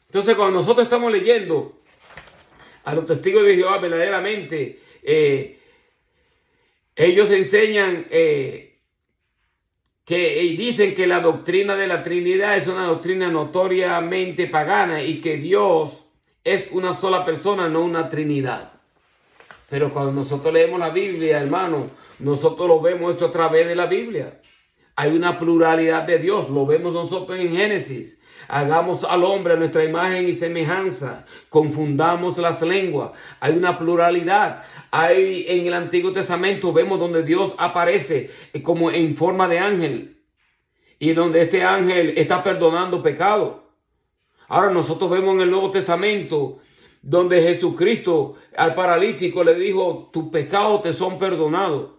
Entonces, cuando nosotros estamos leyendo a los testigos de Jehová, verdaderamente ellos enseñan y dicen que la doctrina de la Trinidad es una doctrina notoriamente pagana y que Dios es una sola persona, no una Trinidad. Pero cuando nosotros leemos la Biblia, hermano, nosotros lo vemos esto a través de la Biblia. Hay una pluralidad de Dios, lo vemos nosotros en Génesis. Hagamos al hombre a nuestra imagen y semejanza. Confundamos las lenguas. Hay una pluralidad. Hay en el Antiguo Testamento, vemos donde Dios aparece como en forma de ángel. Y donde este ángel está perdonando pecado. Ahora nosotros vemos en el Nuevo Testamento donde Jesucristo al paralítico le dijo, tus pecados te son perdonados.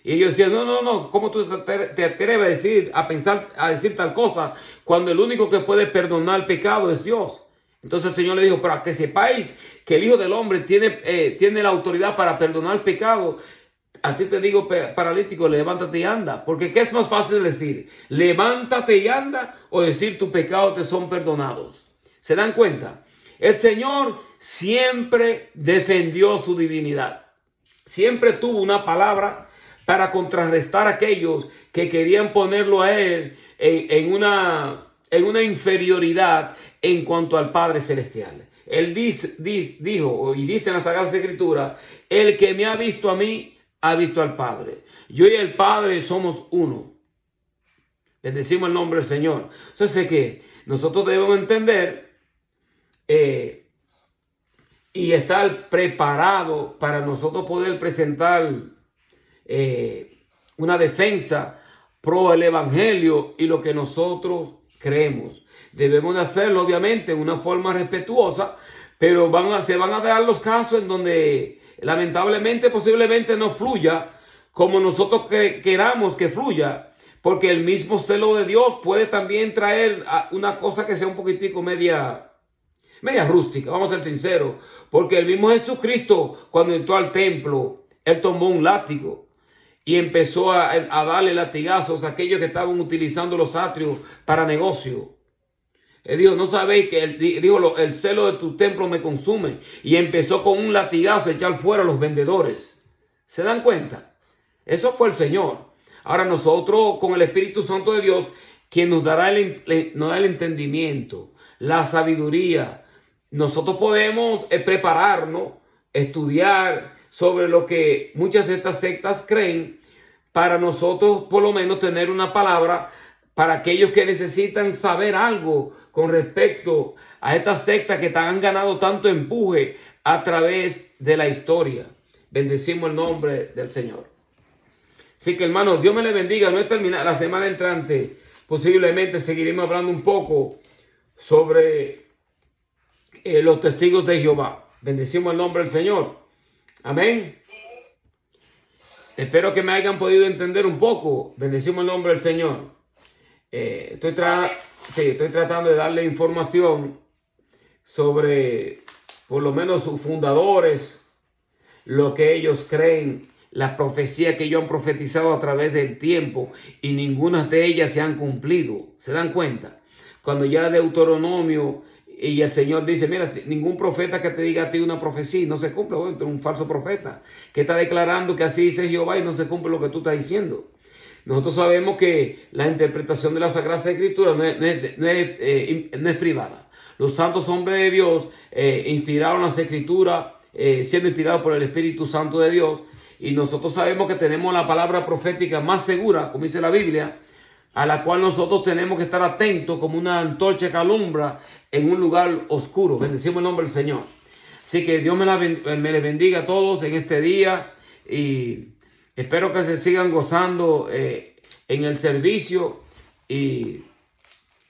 Y ellos decían, no, ¿cómo tú te atreves a decir tal cosa cuando el único que puede perdonar el pecado es Dios? Entonces el Señor le dijo, para que sepáis que el Hijo del Hombre tiene la autoridad para perdonar el pecado, a ti te digo, paralítico, levántate y anda. Porque ¿qué es más fácil decir? ¿Levántate y anda? O decir, tus pecados te son perdonados. ¿Se dan cuenta? El Señor siempre defendió su divinidad. Siempre tuvo una palabra para contrarrestar a aquellos que querían ponerlo a Él en una inferioridad en cuanto al Padre Celestial. Él dijo, y dice en las Sagradas Escrituras, el que me ha visto a mí, ha visto al Padre. Yo y el Padre somos uno. Bendecimos el nombre del Señor. Entonces, que nosotros debemos entender y estar preparados para nosotros poder presentar una defensa pro el evangelio y lo que nosotros creemos. Debemos de hacerlo obviamente de una forma respetuosa, pero se van a dar los casos en donde lamentablemente posiblemente no fluya como nosotros queramos que fluya, porque el mismo celo de Dios puede también traer una cosa que sea un poquitico media rústica, vamos a ser sinceros, porque el mismo Jesucristo cuando entró al templo, Él tomó un látigo y empezó a darle latigazos a aquellos que estaban utilizando los atrios para negocio. Él dijo, no sabéis que el celo de tu templo me consume. Y empezó con un latigazo a echar fuera a los vendedores. ¿Se dan cuenta? Eso fue el Señor. Ahora nosotros con el Espíritu Santo de Dios, quien nos da el entendimiento, la sabiduría, nosotros podemos prepararnos, estudiar sobre lo que muchas de estas sectas creen, para nosotros por lo menos tener una palabra para aquellos que necesitan saber algo con respecto a estas sectas que han ganado tanto empuje a través de la historia. Bendecimos el nombre del Señor. Así que, hermanos, Dios me les bendiga. No es terminada la semana entrante. Posiblemente seguiremos hablando un poco sobre los testigos de Jehová. Bendecimos el nombre del Señor. Amén. Espero que me hayan podido entender un poco. Bendecimos el nombre del Señor. Estoy tratando de darle información sobre, por lo menos, sus fundadores, lo que ellos creen, las profecías que ellos han profetizado a través del tiempo, y ninguna de ellas se han cumplido. ¿Se dan cuenta? Cuando ya Deuteronomio Y el Señor dice, mira, ningún profeta que te diga a ti una profecía no se cumple. Bueno, tú eres un falso profeta que está declarando que así dice Jehová y no se cumple lo que tú estás diciendo. Nosotros sabemos que la interpretación de la Sagrada Escritura no es privada. Los santos hombres de Dios inspiraron las Escrituras, siendo inspirados por el Espíritu Santo de Dios. Y nosotros sabemos que tenemos la palabra profética más segura, como dice la Biblia, a la cual nosotros tenemos que estar atentos como una antorcha que alumbra en un lugar oscuro. Bendecimos el nombre del Señor. Así que Dios me les bendiga a todos en este día y espero que se sigan gozando en el servicio y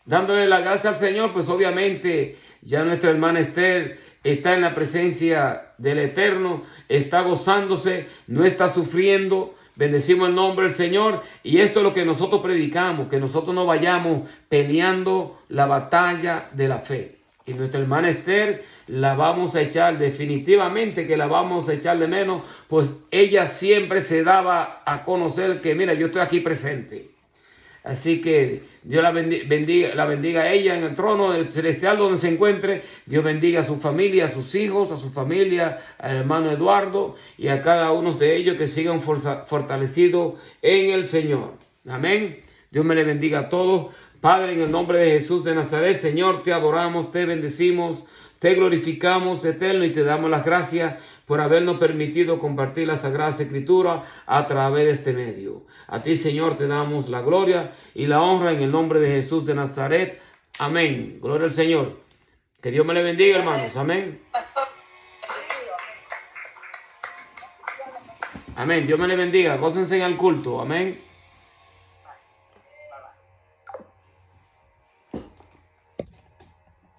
dándole la gracia al Señor. Pues obviamente ya nuestra hermana Esther está en la presencia del Eterno, está gozándose, no está sufriendo. Bendecimos el nombre del Señor y esto es lo que nosotros predicamos, que nosotros no vayamos peleando la batalla de la fe. Y nuestra hermana Esther la vamos a echar, definitivamente que la vamos a echar de menos, pues ella siempre se daba a conocer que mira, yo estoy aquí presente. Así que Dios la bendiga a ella en el trono celestial donde se encuentre. Dios bendiga a su familia, a sus hijos, a su familia, al hermano Eduardo y a cada uno de ellos que sigan fortalecidos en el Señor. Amén. Dios me le bendiga a todos. Padre, en el nombre de Jesús de Nazaret, Señor, te adoramos, te bendecimos, te glorificamos, Eterno, y te damos las gracias por habernos permitido compartir la Sagrada Escritura a través de este medio. A ti, Señor, te damos la gloria y la honra en el nombre de Jesús de Nazaret. Amén. Gloria al Señor. Que Dios me le bendiga, hermanos. Amén. Amén. Dios me le bendiga. Gócense en el culto. Amén.